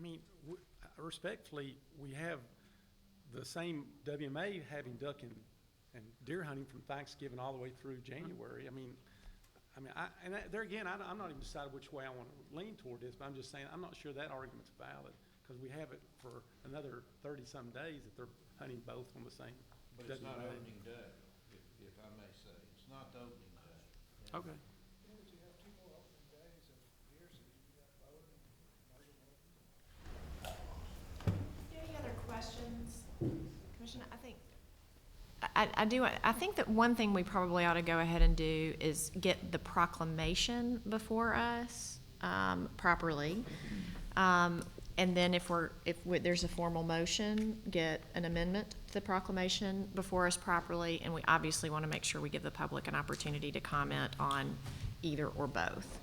mean, respectfully, we have the same WMA having duck and deer hunting from Thanksgiving all the way through January. There again, I'm not even decided which way I want to lean toward this, but I'm just saying, I'm not sure that argument's valid, because we have it for another 30-some days that they're hunting both on the same. But it's not opening day, if I may say. It's not the opening day. Okay. Yeah, but you have 2 more opening days of deer season. You got bow and muzzle loading. Any other questions? Commissioner, I think that one thing we probably ought to go ahead and do is get the proclamation before us properly. And then if there's a formal motion, get an amendment to the proclamation before us properly. And we obviously want to make sure we give the public an opportunity to comment on either or both.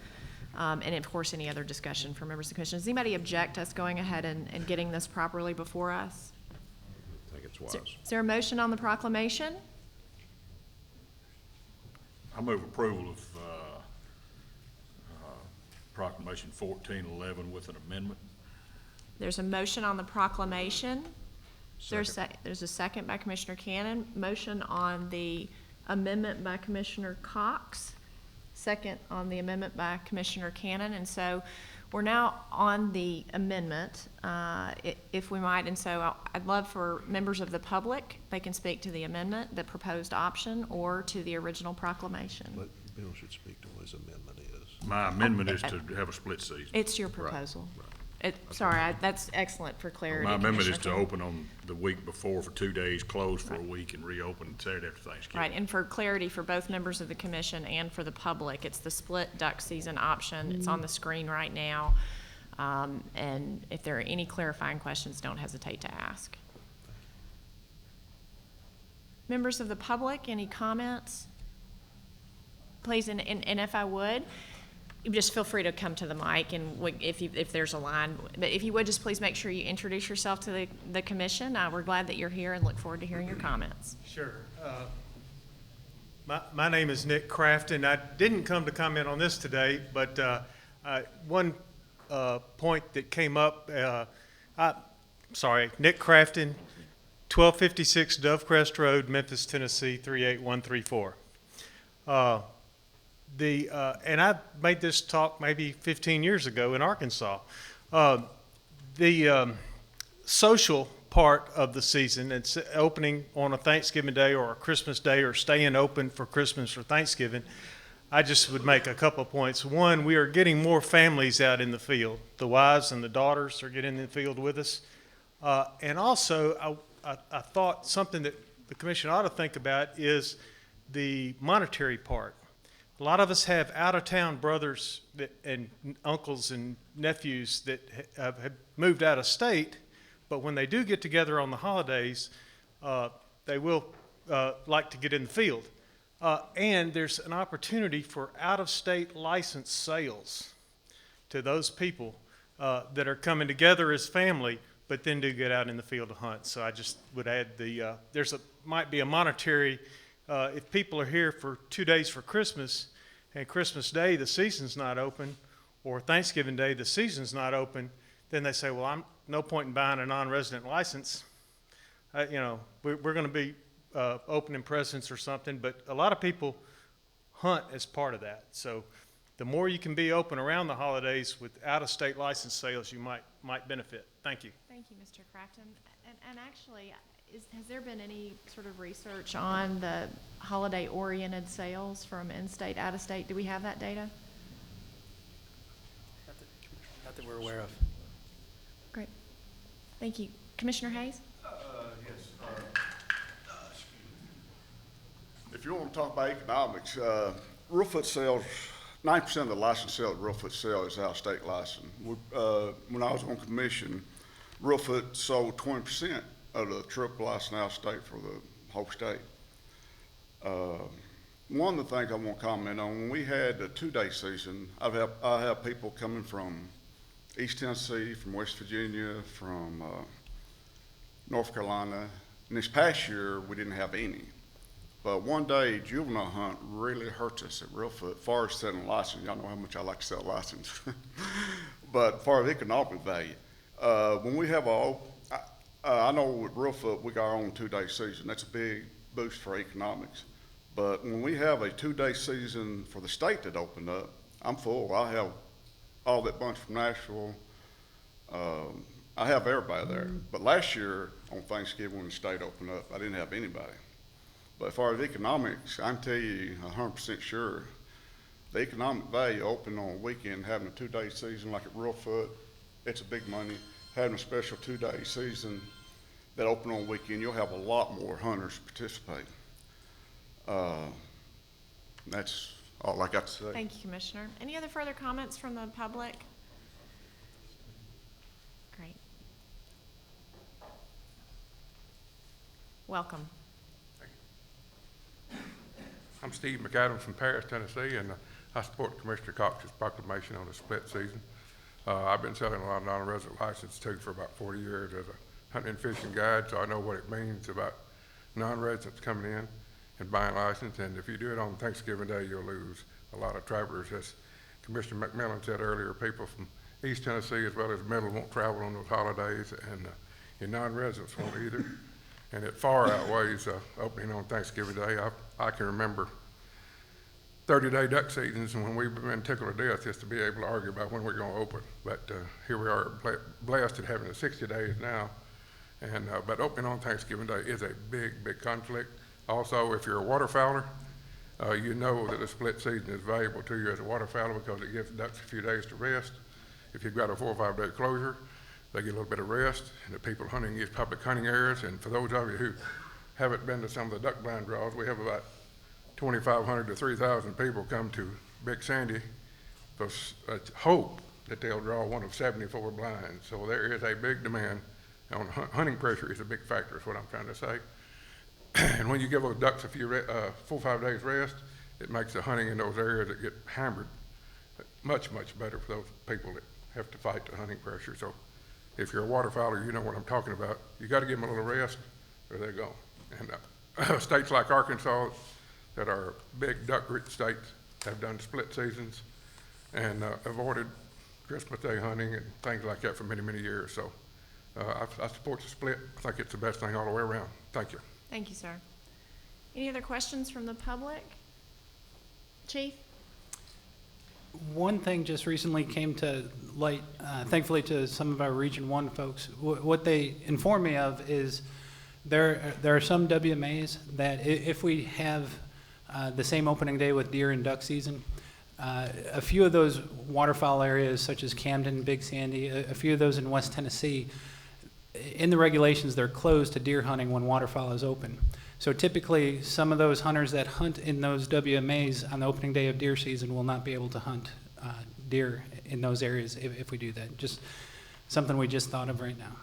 And of course, any other discussion from members of the commission. Does anybody object to us going ahead and getting this properly before us? I think it's wise. Is there a motion on the proclamation? I move approval of Proclamation 1411 with an amendment. There's a motion on the proclamation. Second. There's a second by Commissioner Cannon. Motion on the amendment by Commissioner Cox. Second on the amendment by Commissioner Cannon. And so we're now on the amendment, if we might. And so I'd love for members of the public, they can speak to the amendment, the proposed option, or to the original proclamation. But Bill should speak to what his amendment is. My amendment is to have a split season. It's your proposal. Right. That's excellent for clarity. My amendment is Commissioner to Cannon. open on the week before for 2 days, close for a week, and reopen Saturday after Thanksgiving. Right, and for clarity for both members of the commission and for the public, it's the split duck season option. It's on the screen right now. And if there are any clarifying questions, don't hesitate to ask. Members of the public, any comments? Please, and if I would, just feel free to come to the mic, and if there's a line. But if you would, just please make sure you introduce yourself to the commission. We're glad that you're here and look forward to hearing your comments. Sure. My name is Nick Crafton. I didn't come to comment on this today, but one point that came up, Nick Crafton, 1256 Dovecrest Road, Memphis, Tennessee, 38134. And I made this talk maybe 15 years ago in Arkansas. The social part of the season, it's opening on a Thanksgiving Day or a Christmas Day or staying open for Christmas or Thanksgiving. I just would make a couple of points. One, we are getting more families out in the field. The wives and the daughters are getting in the field with us. And also, I thought something that the commission ought to think about is the monetary part. A lot of us have out-of-town brothers and uncles and nephews that have moved out of state, but when they do get together on the holidays, they will like to get in the field. And there's an opportunity for out-of-state license sales to those people that are coming together as family, but then do get out in the field to hunt. So I just would add might be a monetary. If people are here for 2 days for Christmas, and Christmas Day the season's not open, or Thanksgiving Day the season's not open, then they say, well, I'm no point in buying a non-resident license. We're going to be opening presents or something, but a lot of people hunt as part of that. So the more you can be open around the holidays with out-of-state license sales, you might benefit. Thank you. Thank you, Mr. Crafton. And actually, has there been any sort of research on the holiday-oriented sales from in-state, out-of-state? Do we have that data? Not that we're aware of. Great. Thank you. Commissioner Hayes? Yes. If you want to talk about economics, real foot sales, 9% of the license sales of real foot sale is out-of-state license. When I was on commission, real foot sold 20% of the triple license out-of-state for the whole state. One of the things I want to comment on, when we had the 2-day season, I have people coming from East Tennessee, from West Virginia, from North Carolina. And this past year, we didn't have any. But one day, juvenile hunt really hurts us at Reelfoot, as far as selling license. Y'all know how much I like to sell license. But as far as economic value, When we have I know with Reelfoot, we got our own 2-day season. That's a big boost for economics. But when we have a 2-day season for the state that opened up, I'm full. I have all that bunch from Nashville. I have everybody there. But last year on Thanksgiving when the state opened up, I didn't have anybody. But as far as economics, I can tell you 100% sure, the economic value opening on a weekend, having a 2-day season like at Reelfoot, it's a big money. Having a special 2-day season that open on a weekend, you'll have a lot more hunters participate. That's all I got to say. Thank you, Commissioner. Any other further comments from the public? Great. Welcome. I'm Steve McAdams from Paris, Tennessee, and I support Commissioner Cox's proclamation on the split season. I've been selling a lot of non-resident licenses too for about 40 years as a hunting and fishing guide, so I know what it means about non-residents coming in and buying license. And if you do it on Thanksgiving Day, you'll lose a lot of travelers. As Commissioner McMillan said earlier, people from East Tennessee as well as Middle won't travel on those holidays, and your non-residents won't either. And it far outweighs opening on Thanksgiving Day. I can remember 30-day duck seasons and when we've been tickled to death just to be able to argue about when we're going to open. But here we are blessed at having the 60 days now. And but opening on Thanksgiving Day is a big, big conflict. Also, if you're a waterfowler, you know that a split season is valuable to you as a waterfowler because it gives ducks a few days to rest. If you've got a 4 or 5 day closure, they get a little bit of rest, and the people hunting these public hunting areas. And for those of you who haven't been to some of the duck blind draws, we have about 2,500 to 3,000 people come to Big Sandy for hope that they'll draw one of 74 blinds. So there is a big demand on hunting pressure is a big factor is what I'm trying to say. And when you give those ducks a few 4 or 5 days rest, it makes the hunting in those areas that get hammered much, much better for those people that have to fight the hunting pressure. So if you're a waterfowler, you know what I'm talking about. You got to give them a little rest or they go. And states like Arkansas that are big duck-rich states have done split seasons and avoided Christmas Day hunting and things like that for many, many years. So I support the split. I think it's the best thing all the way around. Thank you. Thank you, sir. Any other questions from the public? Chief? One thing just recently came to light, thankfully to some of our Region 1 folks. What they informed me of is there are some WMAs that if we have the same opening day with deer and duck season, a few of those waterfowl areas such as Camden, Big Sandy, a few of those in West Tennessee, in the regulations they're closed to deer hunting when waterfowl is open. So typically some of those hunters that hunt in those WMAs on the opening day of deer season will not be able to hunt deer in those areas if we do that. Just something we just thought of right now.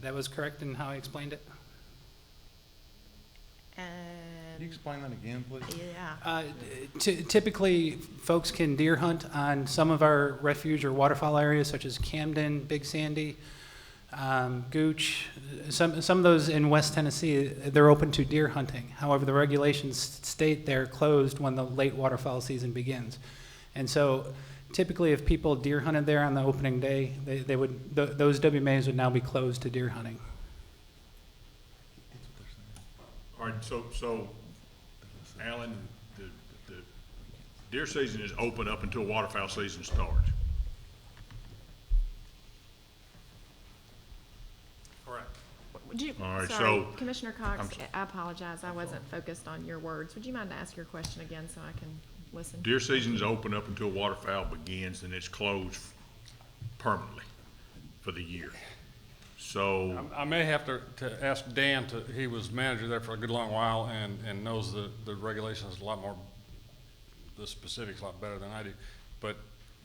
That was correct in how I explained it? Can you explain that again, please? Yeah. Typically, folks can deer hunt on some of our refuge or waterfowl areas, such as Camden, Big Sandy, Gooch. Some of those in West Tennessee, they're open to deer hunting. However, the regulations state they're closed when the late waterfowl season begins. And so, typically, if people deer hunted there on the opening day, those WMAs would now be closed to deer hunting. All right, so, Alan, the deer season is open up until waterfowl season starts. Correct. Would you, All right, sorry, so- Commissioner Cox, I apologize. I wasn't focused on your words. Would you mind to ask your question again so I can listen? Deer season is open up until waterfowl begins, and it's closed permanently for the year. So, I may have to ask Dan he was manager there for a good long while and knows the regulations a lot more, the specifics a lot better than I do. But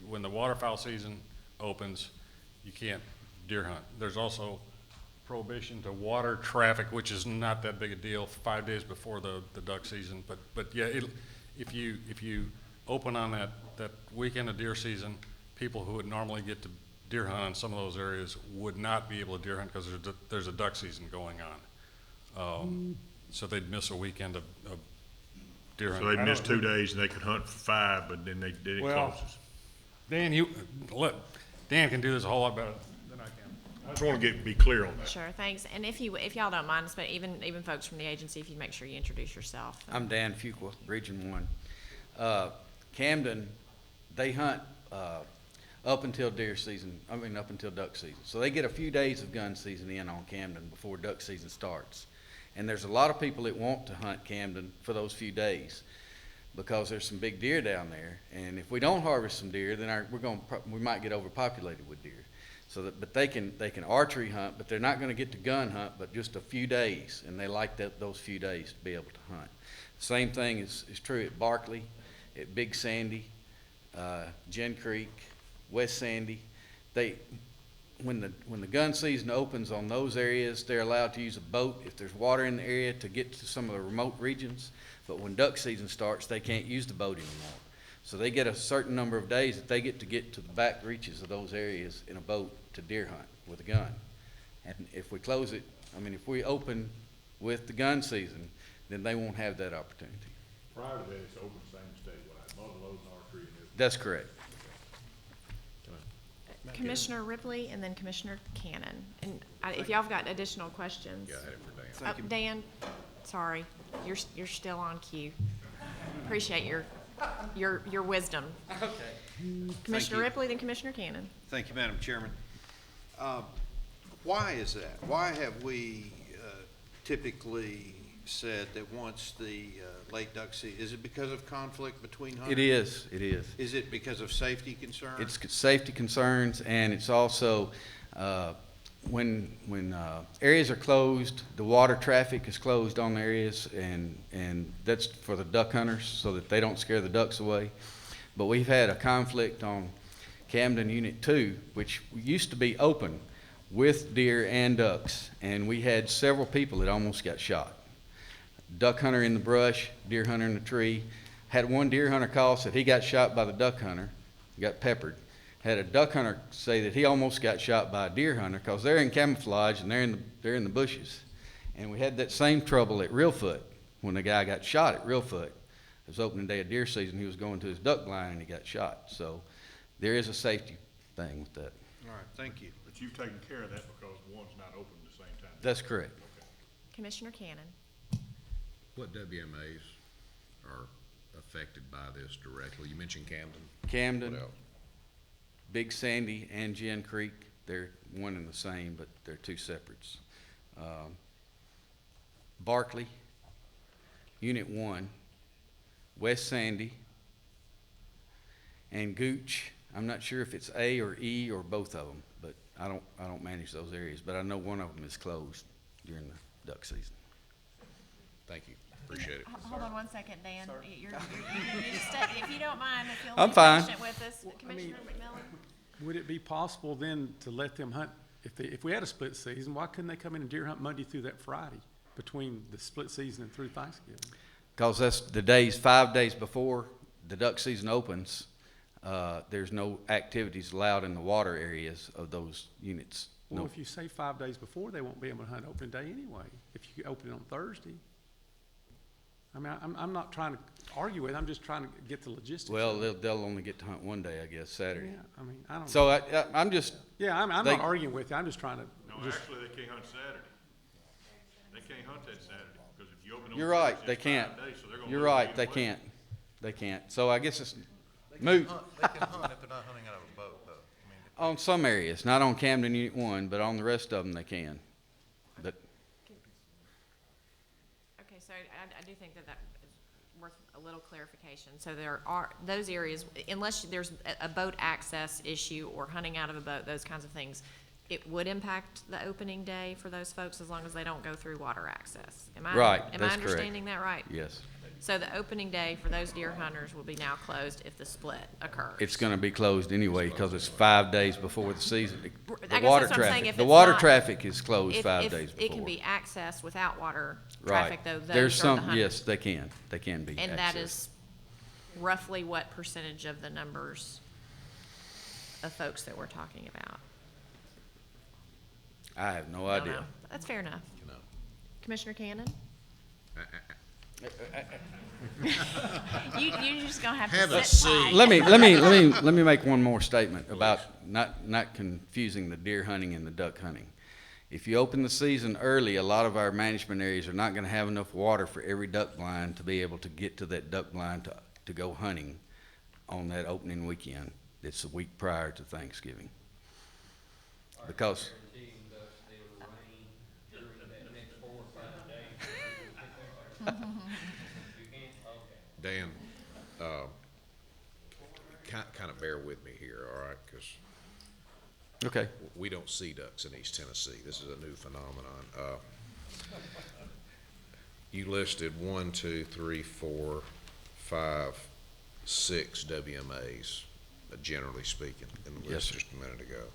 when the waterfowl season opens, you can't deer hunt. There's also prohibition to water traffic, which is not that big a deal 5 days before the duck season. But yeah, if you open on that weekend of deer season, people who would normally get to deer hunt in some of those areas would not be able to deer hunt because there's a duck season going on. So they'd miss a weekend of deer so hunting. they miss 2 days and they could hunt for 5, but then it Well, closes. Dan, Dan can do this a whole lot better than I can. I just want to be clear on that. Sure, thanks. And if y'all don't mind, but even folks from the agency, if you'd make sure you introduce yourself. I'm Dan Fuqua, Region 1. Camden, they hunt up until up until duck season. So they get a few days of gun season in on Camden before duck season starts. And there's a lot of people that want to hunt Camden for those few days because there's some big deer down there. And if we don't harvest some deer, then we might get overpopulated with deer. But they can archery hunt, but they're not gonna get to gun hunt, but just a few days, and they like those few days to be able to hunt. Same thing is true at Barkley, at Big Sandy, Gin Creek, West Sandy. When the gun season opens on those areas, they're allowed to use a boat if there's water in the area to get to some of the remote regions. But when duck season starts, they can't use the boat anymore. So they get a certain number of days that they get to the back reaches of those areas in a boat to deer hunt with a gun. And if we close it, if we open with the gun season, then they won't have that opportunity. Prior to that, it's open same statewide, muzzleloading, archery, and everything. That's correct. Commissioner Ripley and then Commissioner Cannon. And if y'all have got additional questions. Yeah, I had it for Dan. Dan, sorry, you're still on cue. Appreciate your wisdom. Okay. Commissioner Ripley, then Commissioner Cannon. Thank you, Madam Chairman. Why is that? Why have we typically said that once the late duck season, is it because of conflict between hunters? It is. Is it because of safety concerns? It's safety concerns, and it's also when areas are closed, the water traffic is closed on the areas, and that's for the duck hunters so that they don't scare the ducks away. But we've had a conflict on Camden Unit 2, which used to be open with deer and ducks, and we had several people that almost got shot. Duck hunter in the brush, deer hunter in the tree. Had one deer hunter call, said he got shot by the duck hunter, got peppered. Had a duck hunter say that he almost got shot by a deer hunter because they're in camouflage and they're in the bushes. And we had that same trouble at Reelfoot when the guy got shot at Reelfoot. It was opening day of deer season. He was going to his duck blind and he got shot. So there is a safety thing with that. All right, thank you. But you've taken care of that because one's not open at the same time. That's correct. Commissioner Cannon. What WMAs are affected by this directly? You mentioned Camden. Camden, What else? Big Sandy, and Gin Creek. They're one and the same, but they're two separates. Barkley, Unit 1, West Sandy, and Gooch. I'm not sure if it's A or E or both of them, but I don't manage those areas. But I know one of them is closed during the duck season. Thank you. Appreciate it. Hold on one second, Dan. You're if you don't mind, if you'll I'm be fine. patient with us. Commissioner McMillan? Would it be possible then to let them hunt, if we had a split season, why couldn't they come in and deer hunt Monday through that Friday between the split season and through Thanksgiving? Because that's the 5 days before the duck season opens. There's no activities allowed in the water areas of those units. Well, No. if you say 5 days before, they won't be able to hunt opening day anyway, if you open it on Thursday. I'm not trying to argue with it, I'm just trying to get the logistics. Well, of it. they'll only get to hunt one day, I guess, Saturday. Yeah, I don't. So I'm just, Yeah, I'm they- not arguing with you, I'm just trying to. No, actually, they can't hunt Saturday. They can't hunt that Saturday, because if you open on you're right, Thursday, they it's can't. 5 days, so they're gonna You're lose right, either they way. can't. They can't. So I guess it's moot They can hunt if they're not hunting out of a boat, though. on some areas, not on Camden Unit 1, but on the rest of them they can. But Okay, so I do think that is worth a little clarification. So there are those areas, unless there's a boat access issue or hunting out of a boat, those kinds of things, it would impact the opening day for those folks as long as they don't go through water access. Am I Right, Am I that's correct. understanding that right? yes, So the opening day for those deer hunters will be now closed if the split occurs. it's gonna be closed anyway because it's 5 days before the season. I The guess water that's what I'm saying, traffic, if the it's water not- traffic is closed If 5 days before. it can be accessed without water Right. traffic, though, There's those are the some, hunters. yes, they can be And that accessed. is roughly what percentage of the numbers of folks that we're talking about? I have no Don't idea. know. That's fair enough. You know, Commissioner Cannon? You're just gonna have Have to a sit seat. tight. Let me make one more statement about not confusing the deer hunting and the duck hunting. If you open the season early, a lot of our management areas are not gonna have enough water for every duck blind to be able to get to that duck blind to go hunting on that opening weekend. It's the week prior to Thanksgiving. Because Dan, kind of bear with me here, all right, because okay. we don't see ducks in East Tennessee. This is a new phenomenon. You listed 1, 2, 3, 4, 5, 6 WMAs, generally speaking, in the Yes, list sir. just a minute ago.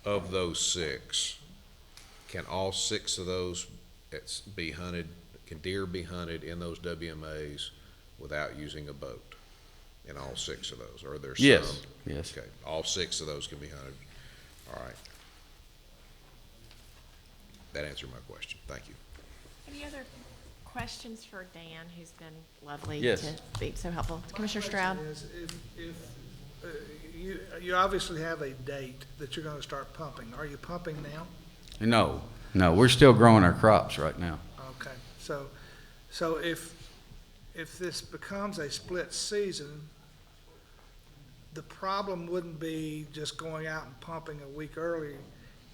Of those 6, can all 6 of those be hunted? Can deer be hunted in those WMAs without using a boat? In all 6 of those, or are there some? Yes, yes. Okay, all 6 of those can be hunted. All right. That answered my question. Thank you. Any other questions for Dan, who's been lovely Yes. to be so helpful? Commissioner Stroud? You obviously have a date that you're gonna start pumping. Are you pumping now? No, we're still growing our crops right now. Okay, so if this becomes a split season, the problem wouldn't be just going out and pumping a week early.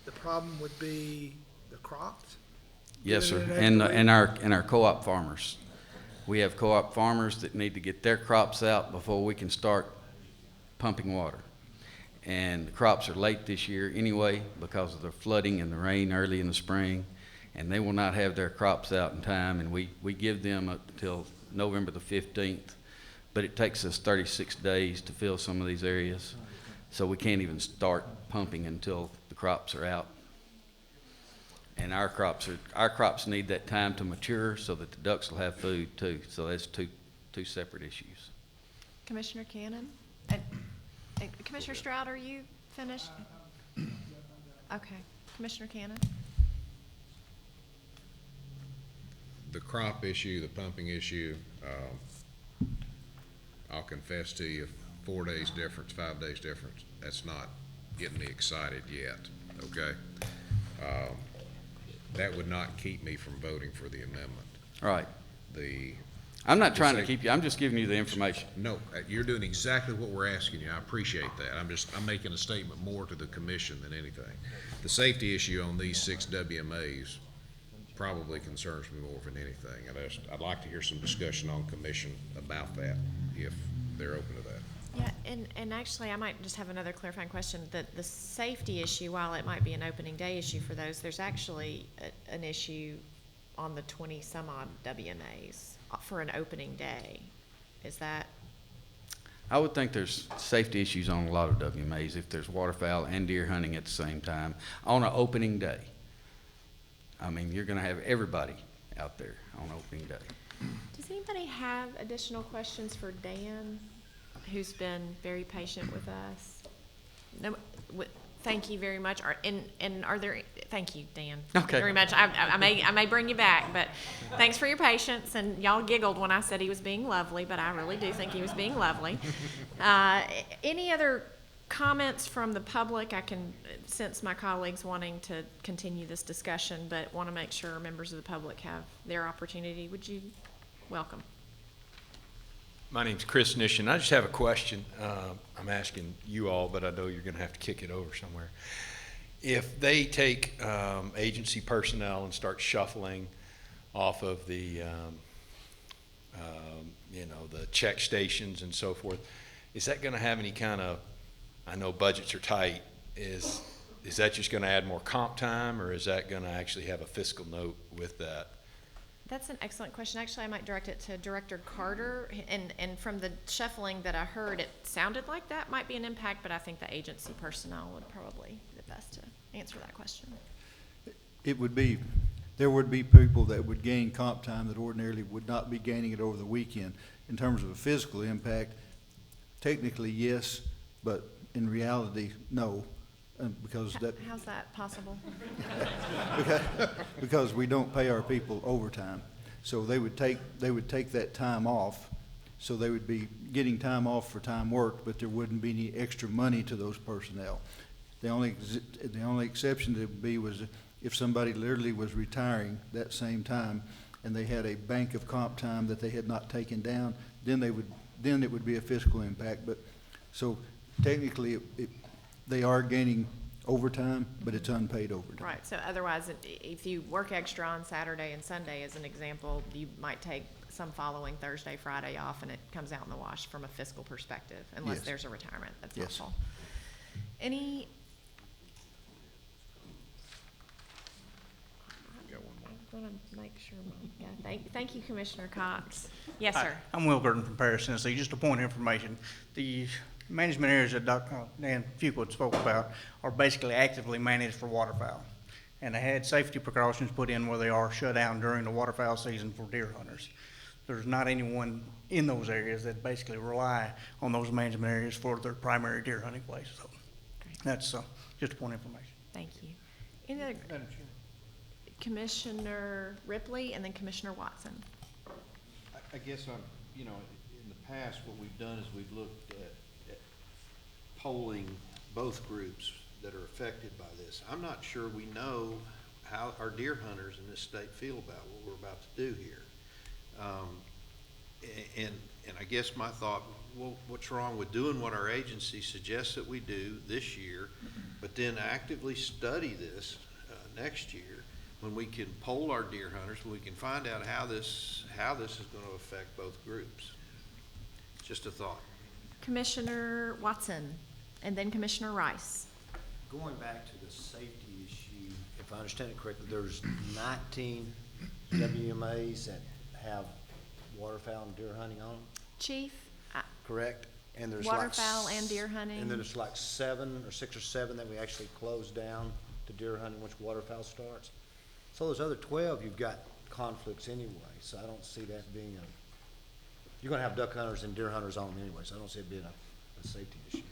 The problem would be the crops? Yes, sir, Getting it in and our co-op farmers. We have co-op farmers that need to get their crops out before we can start pumping water. And the crops are late this year anyway because of the flooding and the rain early in the spring, and they will not have their crops out in time, and we give them up until November the 15th, but it takes us 36 days to fill some of these areas, so we can't even start pumping until the crops are out. And our crops need that time to mature so that the ducks will have food too. So that's two separate issues. Commissioner Cannon? Commissioner Stroud, are you finished? Okay. Commissioner Cannon? The crop issue, the pumping issue, I'll confess to you, 4 days difference, 5 days difference, that's not getting me excited yet, okay? That would not keep me from voting for the amendment. Right. The I'm not trying to keep you, I'm just giving you the information. No, you're doing exactly what we're asking you. I appreciate that. I'm making a statement more to the commission than anything. The safety issue on these 6 WMAs probably concerns me more than anything. I'd like to hear some discussion on commission about that, if they're open to that. Yeah, and actually, I might just have another clarifying question. The safety issue, while it might be an opening day issue for those, there's actually an issue on the 20-some-odd WMAs for an opening day. Is that? I would think there's safety issues on a lot of WMAs if there's waterfowl and deer hunting at the same time on an opening day. I mean, you're gonna have everybody out there on opening day. Does anybody have additional questions for Dan, who's been very patient with us? No, thank you very much. And are there? Thank you, Dan. Okay. Very much. I may bring you back, but thanks for your patience. And y'all giggled when I said he was being lovely, but I really do think he was being lovely. Any other comments from the public? I can sense my colleagues wanting to continue this discussion, but want to make sure members of the public have their opportunity. Would you welcome? My name's Chris Nishan. I just have a question. I'm asking you all, but I know you're going to have to kick it over somewhere. If they take agency personnel and start shuffling off of the, the check stations and so forth, is that going to have any kind of, I know budgets are tight, is that just going to add more comp time, or is that going to actually have a fiscal note with that? That's an excellent question. Actually, I might direct it to Director Carter. And from the shuffling that I heard, it sounded like that might be an impact, but I think the agency personnel would probably be the best to answer that question. There would be people that would gain comp time that ordinarily would not be gaining it over the weekend. In terms of a physical impact, technically yes, but in reality, no. because that, How's that possible? because we don't pay our people overtime. So they would take that time off, so they would be getting time off for time worked, but there wouldn't be any extra money to those personnel. The only exception that would be was if somebody literally was retiring that same time and they had a bank of comp time that they had not taken down, then it would be a fiscal impact. But, so technically, they are gaining overtime, but it's unpaid overtime. Right, so otherwise, if you work extra on Saturday and Sunday, as an example, you might take some following Thursday, Friday off, and it comes out in the wash from a fiscal perspective, unless Yes. there's a retirement. That's Yes. helpful. Any? I want to make sure. Thank you, Commissioner Cox. Yes, sir. Hi, I'm Will Gurdon from Paris, Tennessee. Just a point of information. The management areas that Dan Fuqua spoke about are basically actively managed for waterfowl. And they had safety precautions put in where they are shut down during the waterfowl season for deer hunters. There's not anyone in those areas that basically rely on those management areas for their primary deer hunting place. So that's just a point of information. Thank you. Any other? Commissioner Ripley and then Commissioner Watson. I guess in the past, what we've done is we've looked at polling both groups that are affected by this. I'm not sure we know how our deer hunters in this state feel about what we're about to do here. And I guess my thought, well, what's wrong with doing what our agency suggests that we do this year, but then actively study this next year, when we can poll our deer hunters, when we can find out how this is going to affect both groups. Just a thought. Commissioner Watson and then Commissioner Rice. Going back to the safety issue, if I understand it correctly, there's 19 WMAs that have waterfowl and deer hunting on them, Chief, correct? And there's waterfowl and deer hunting. And then there's like 6 or 7 that we actually close down to deer hunting once waterfowl starts. So those other 12, you've got conflicts anyway, so I don't see that being you're gonna have duck hunters and deer hunters on them anyway, so I don't see it being a safety issue.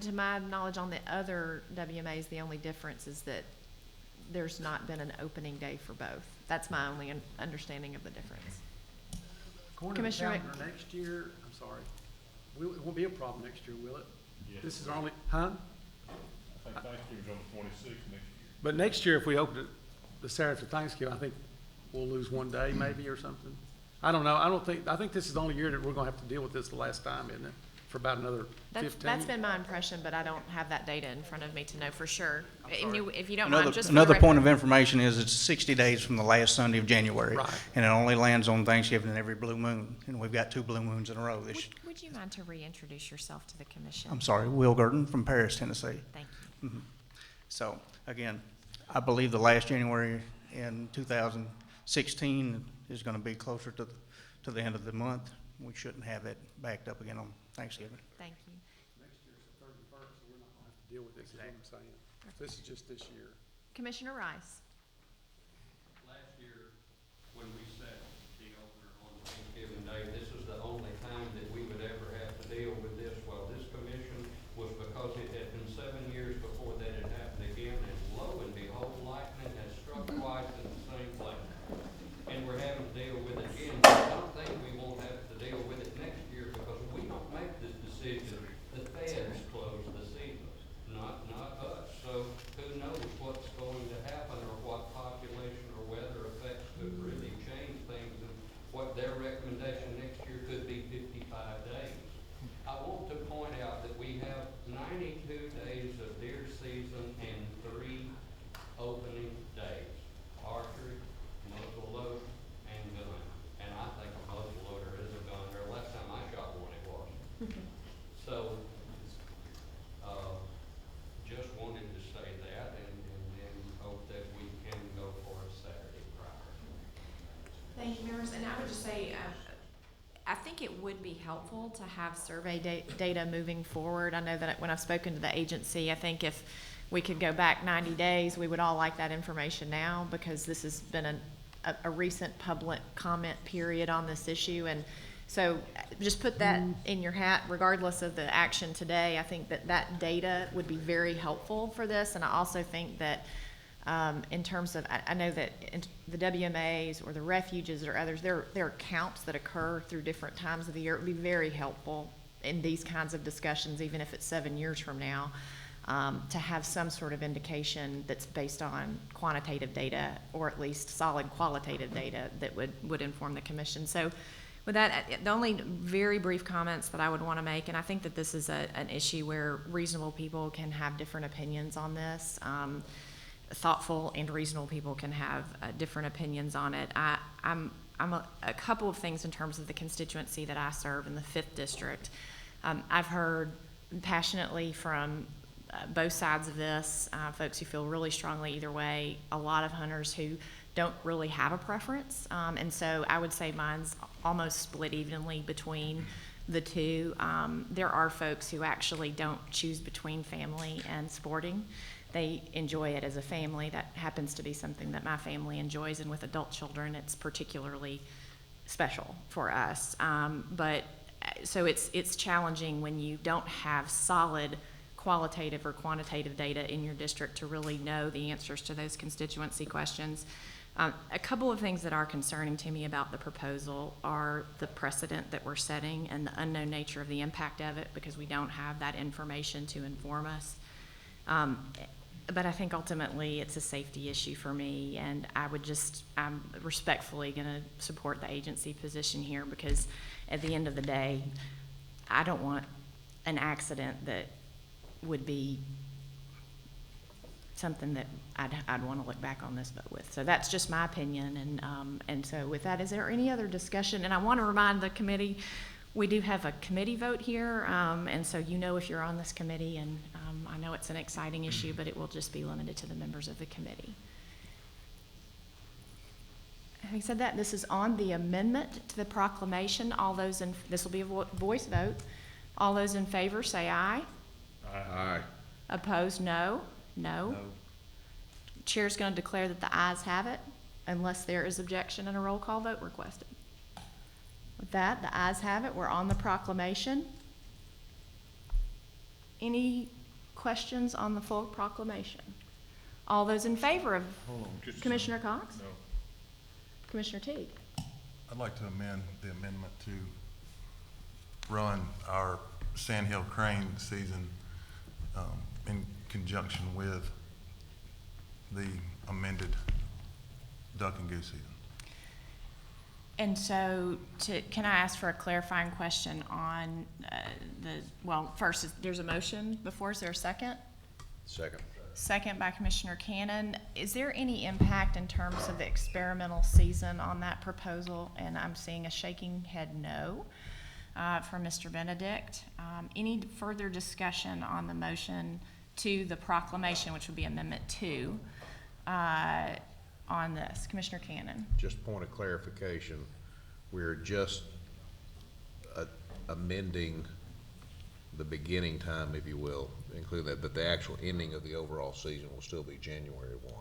To my knowledge, on the other WMAs, the only difference is that there's not been an opening day for both. That's my only understanding of the difference. According to the Commissioner calendar next year, I'm sorry, it won't be a problem next year, will it? Yes. This is our only, huh? I think Thanksgiving's on the 26th next year. But next year, if we open it the Saturday after Thanksgiving, I think we'll lose one day maybe or something. I don't know. I think this is the only year that we're gonna have to deal with this the last time, isn't it? For about another 15. That's been my impression, but I don't have that data in front of me to know for sure. If you don't Another, mind, just for another the point record. of information is it's 60 days from the last Sunday of January. Right. And it only lands on Thanksgiving and every blue moon. And we've got 2 blue moons in a row this year. Would you mind to reintroduce yourself to the commission? I'm sorry, Will Gurdon from Paris, Tennessee. Thank you. So, again, I believe the last January in 2016 is going to be closer to the end of the month. We shouldn't have it backed up again on Thanksgiving. Thank you. Next year's the 31st, so we're not gonna have to deal with this, is what I'm saying. This is just this year. Commissioner Rice. Last year, when we set the opener on Thanksgiving Day, this was the only time that we would ever have to deal with this while this commission was, because it had been 7 years before that had happened again, and lo and behold, lightning has struck twice in the same place. And we're having to deal with it again. I don't think we won't have to deal with it next year, because we don't make this decision. The feds close the season, not us. So who knows what's going to happen, or what population or weather effects could really change things, and what their recommendation next year could be 55 days. I want to point out that we have 92 days of deer season and 3 opening days: archery, muzzleloader, and gun. And I think a muzzleloader is a gun. Or last time I shot one, it was. So, just wanted to say that, and hope that we can go for a Saturday prior. Thank you, members. And I would just say, I think it would be helpful to have survey data moving forward. I know that when I've spoken to the agency, I think if we could go back 90 days, we would all like that information now, because this has been a recent public comment period on this issue. And So just put that in your hat, regardless of the action today. I think that that data would be very helpful for this. And I also think that in terms of, I know that in the WMAs or the refuges or others, there are counts that occur through different times of the year. It would be very helpful in these kinds of discussions, even if it's 7 years from now, to have some sort of indication that's based on quantitative data, or at least solid qualitative data that would inform the commission. So with that, the only very brief comments that I would want to make, and I think that this is an issue where reasonable people can have different opinions on this. Thoughtful and reasonable people can have different opinions on it. I'm a couple of things in terms of the constituency that I serve in the 5th District. I've heard passionately from both sides of this, folks who feel really strongly either way, a lot of hunters who don't really have a preference. And so I would say mine's almost split evenly between the two. There are folks who actually don't choose between family and sporting. They enjoy it as a family. That happens to be something that my family enjoys, and with adult children, it's particularly special for us. But so it's challenging when you don't have solid qualitative or quantitative data in your district to really know the answers to those constituency questions. A couple of things that are concerning to me about the proposal are the precedent that we're setting and the unknown nature of the impact of it, because we don't have that information to inform us. But I think ultimately it's a safety issue for me, and I'm respectfully going to support the agency position here, because at the end of the day, I don't want an accident that would be something that I'd want to look back on this vote with. So that's just my opinion, and so with that, is there any other discussion? And I want to remind the committee, we do have a committee vote here, and so you know if you're on this committee, and I know it's an exciting issue, but it will just be limited to the members of the committee. Having said that, this is on the amendment to the proclamation. This will be a voice vote. All those in favor say aye. Aye. Opposed, no. No. Chair's going to declare that the ayes have it, unless there is objection and a roll call vote requested. With that, the ayes have it. We're on the proclamation. Any questions on the full proclamation? All those in favor of Commissioner Cox? No. Commissioner Teague? I'd like to amend the amendment to run our Sandhill Crane season in conjunction with the amended duck and goose season. And so, can I ask for a clarifying question on first, there's a motion before, is there a second? Second. Second by Commissioner Cannon. Is there any impact in terms of the experimental season on that proposal? And I'm seeing a shaking head no from Mr. Benedict. Any further discussion on the motion to the proclamation, which would be Amendment 2, on this? Commissioner Cannon. Just point of clarification, we're just amending the beginning time, if you will, include that, but the actual ending of the overall season will still be January 1.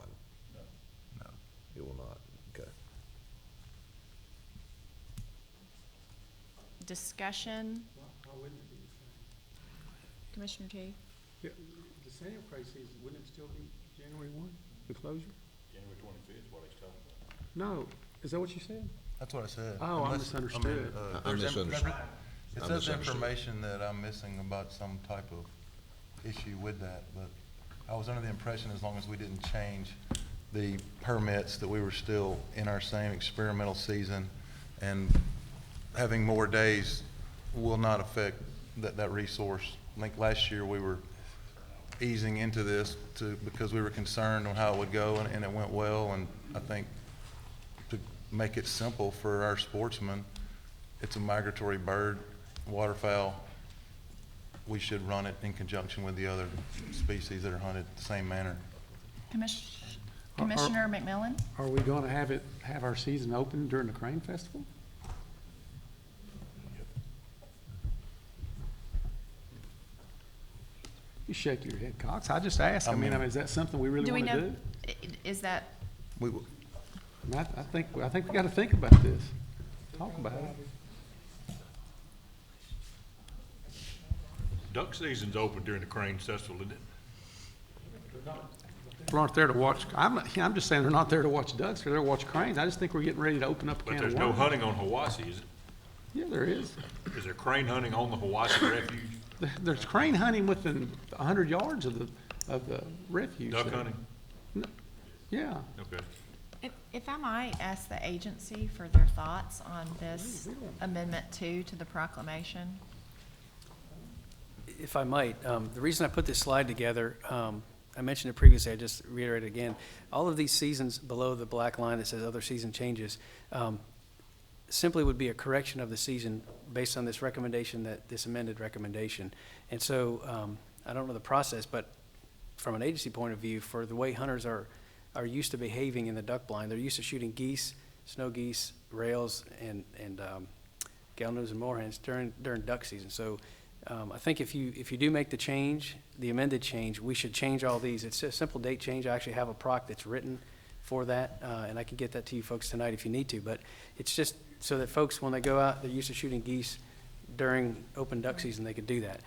No. It will not, okay. Discussion. Commissioner T. Yeah, the Sandhill Crane season, wouldn't it still be January 1, the closure? January 25th is what he's talking about. No, is that what you said? That's what I said. Oh, I misunderstood. I misunderstood. It says information that I'm missing about some type of issue with that, but I was under the impression as long as we didn't change the permits, that we were still in our same experimental season, and having more days will not affect that resource. I think last year we were easing into this because we were concerned on how it would go, and it went well, and I think to make it simple for our sportsmen, it's a migratory bird, waterfowl. We should run it in conjunction with the other species that are hunted the same manner. Commissioner McMillan? Are we going to have our season open during the Crane Festival? You shake your head, Cox. I just asked. I mean, is that something we really want to do? Is that? I think we got to think about this. Talk about it. Duck season's open during the Crane Festival, isn't it? People aren't there to watch, I'm just saying they're not there to watch ducks, they're there to watch cranes. I just think we're getting ready to open up a But can of there's worms. no hunting on Hiwassee, is it? Yeah, there is. Is there crane hunting on the Hiwassee Refuge? There's crane hunting within 100 yards of the refuge. Duck there. hunting? Yeah. Okay. If I might ask the agency for their thoughts on this Amendment 2 to the proclamation? If I might, the reason I put this slide together, I mentioned it previously, I just reiterate it again. All of these seasons below the black line that says other season changes simply would be a correction of the season based on this recommendation, this amended recommendation. And so I don't know the process, but from an agency point of view, for the way hunters are used to behaving in the duck blind, they're used to shooting geese, snow geese, rails, and gallinose and moorhens during duck season. So I think if you do make the change, the amended change, we should change all these. It's a simple date change. I actually have a proc that's written for that, and I can get that to you folks tonight if you need to. But it's just so that folks, when they go out, they're used to shooting geese during open duck season, they can do that.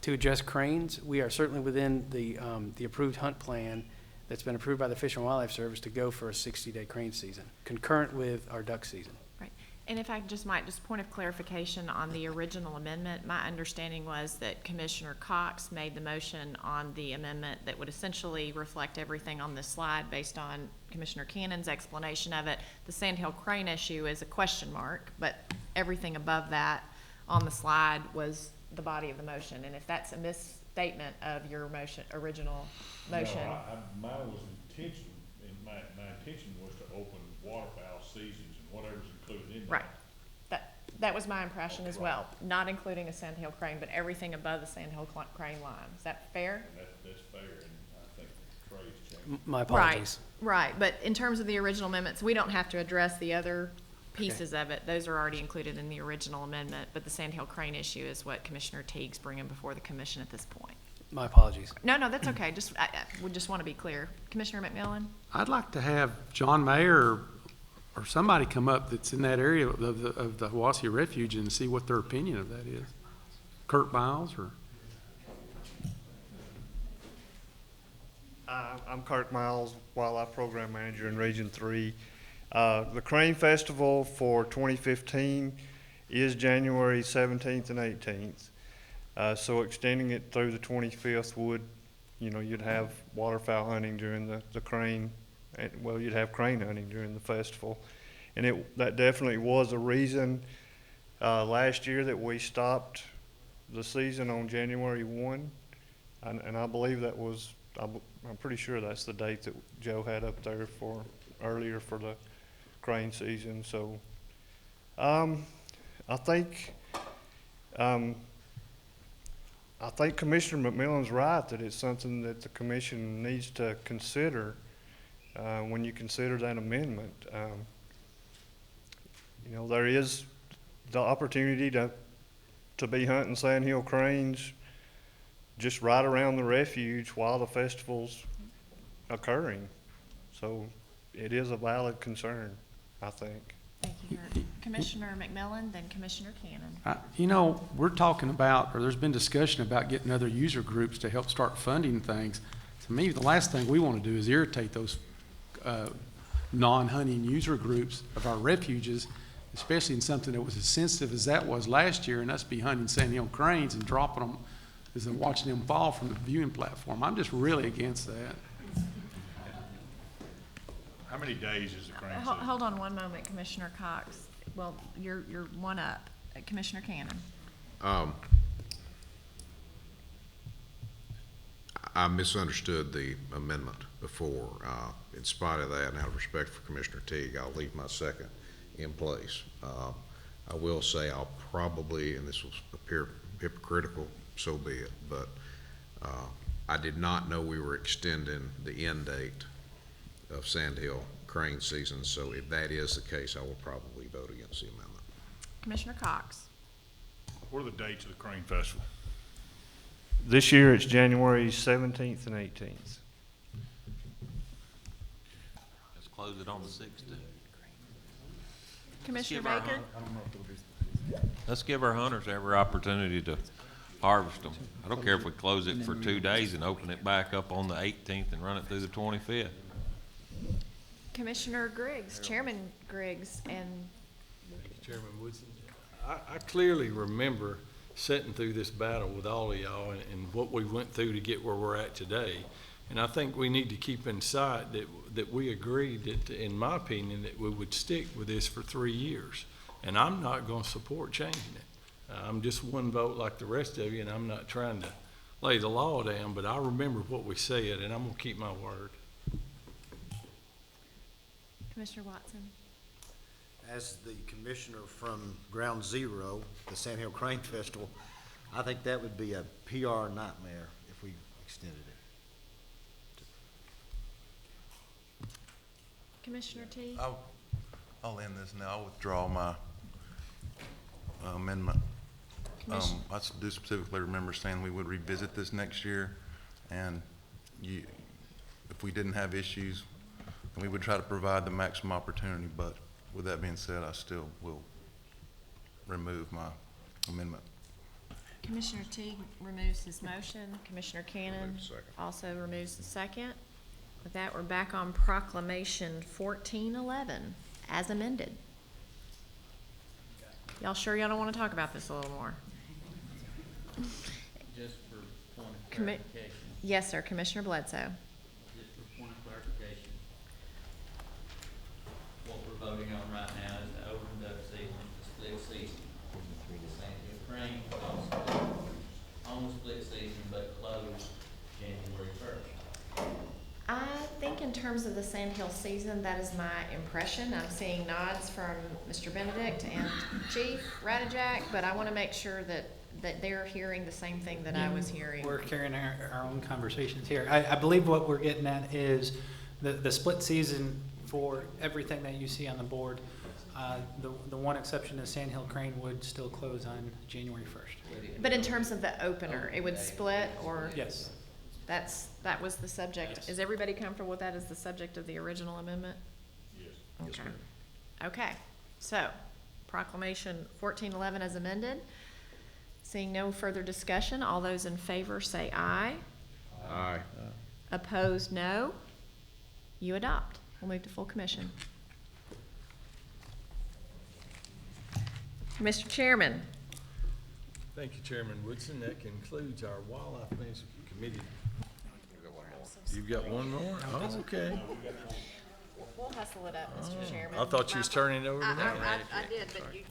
To address cranes, we are certainly within the approved hunt plan that's been approved by the Fish and Wildlife Service to go for a 60-day crane season, concurrent with our duck season. Right. And if I just point of clarification on the original amendment, my understanding was that Commissioner Cox made the motion on the amendment that would essentially reflect everything on this slide based on Commissioner Cannon's explanation of it. The sandhill crane issue is a question mark, but everything above that on the slide was the body of the motion. And if that's a misstatement of your motion, original motion. No, mine was intention, and my intention was to open waterfowl seasons and whatever's included in that. Right. That was my impression as well, not including a sandhill crane, but everything above the sandhill crane line. Is that fair? And that's fair, and I think Trey's changed. My apologies. Right, but in terms of the original amendments, we don't have to address the other pieces of it. Those are already included in the original amendment, but the sandhill crane issue is what Commissioner Teague's bringing before the commission at this point. My apologies. No, that's okay. We just want to be clear. Commissioner McMillan? I'd like to have John Mayer or somebody come up that's in that area of the Hiwassee Refuge and see what their opinion of that is. Kurt Biles or? I'm Kurt Miles, Wildlife Program Manager in Region 3. The Crane Festival for 2015 is January 17th and 18th. So extending it through the 25th would, you'd have waterfowl hunting during the crane, you'd have crane hunting during the festival. And that definitely was a reason last year that we stopped the season on January 1. And I believe that was, I'm pretty sure that's the date that Joe had up there earlier for the crane season. So I think Commissioner McMillan's right that it's something that the commission needs to consider when you consider that amendment. There is the opportunity to be hunting sandhill cranes just right around the refuge while the festival's occurring. So it is a valid concern, I think. Thank you, Kurt. Commissioner McMillan, then Commissioner Cannon. We're talking about, or there's been discussion about getting other user groups to help start funding things. To me, the last thing we want to do is irritate those non-hunting user groups of our refuges, especially in something that was as sensitive as that was last year, and us be hunting sandhill cranes and dropping them, as in watching them fall from the viewing platform. I'm just really against that. How many days is the crane season? Hold on one moment, Commissioner Cox. Well, you're one up. Commissioner Cannon. I misunderstood the amendment before. In spite of that, and out of respect for Commissioner Teague, I'll leave my second in place. I will say I'll probably, and this will appear hypocritical, so be it, but I did not know we were extending the end date of sandhill crane season, so if that is the case, I will probably vote against the amendment. Commissioner Cox. What are the dates of the Crane Festival? This year it's January 17th and 18th. Let's close it on the 6th. Commissioner Baker. Let's give our hunters every opportunity to harvest them. I don't care if we close it for 2 days and open it back up on the 18th and run it through the 25th. Commissioner Griggs, Chairman Griggs, and Chairman Woodson, I clearly remember sitting through this battle with all of y'all and what we went through to get where we're at today. And I think we need to keep in sight that we agreed that, in my opinion, that we would stick with this for 3 years. And I'm not gonna support changing it. I'm just one vote like the rest of you, and I'm not trying to lay the law down, but I remember what we said, and I'm gonna keep my word. Commissioner Watson. As the commissioner from Ground Zero, the Sandhill Crane Festival, I think that would be a PR nightmare if we extended it. Commissioner T. I'll end this now. I'll withdraw my amendment. I do specifically remember saying we would revisit this next year, and if we didn't have issues, we would try to provide the maximum opportunity. But with that being said, I still will remove my amendment. Commissioner Teague removes his motion. Commissioner Cannon also removes the second. With that, we're back on Proclamation 1411 as amended. Y'all sure y'all don't want to talk about this a little more? Just for point of clarification. Yes, sir. Commissioner Bledsoe. Just for point of clarification. What we're voting on right now is the open duck season, the split season. Sandhill Crane also on the split season, but closed January 1st. I think in terms of the Sandhill season, that is my impression. I'm seeing nods from Mr. Benedict and Chief Radijak, but I want to make sure that they're hearing the same thing that I was hearing. We're carrying our own conversations here. I believe what we're getting at is the split season for everything that you see on the board. The one exception is Sandhill Crane would still close on January 1st. But in terms of the opener, it would split, or? Yes. That was the subject. Yes. Is everybody comfortable with that as the subject of the original amendment? Yes. Okay. Okay, so Proclamation 1411 as amended. Seeing no further discussion, all those in favor say aye. Aye. Opposed, no. You adopt. We'll move to full commission. Mr. Chairman. Thank you, Chairman Woodson. That concludes our Wildlife Management Committee. You've got one more? Oh, okay. We'll hustle it up, Mr. Chairman. I thought you was turning it over to me. I did, but you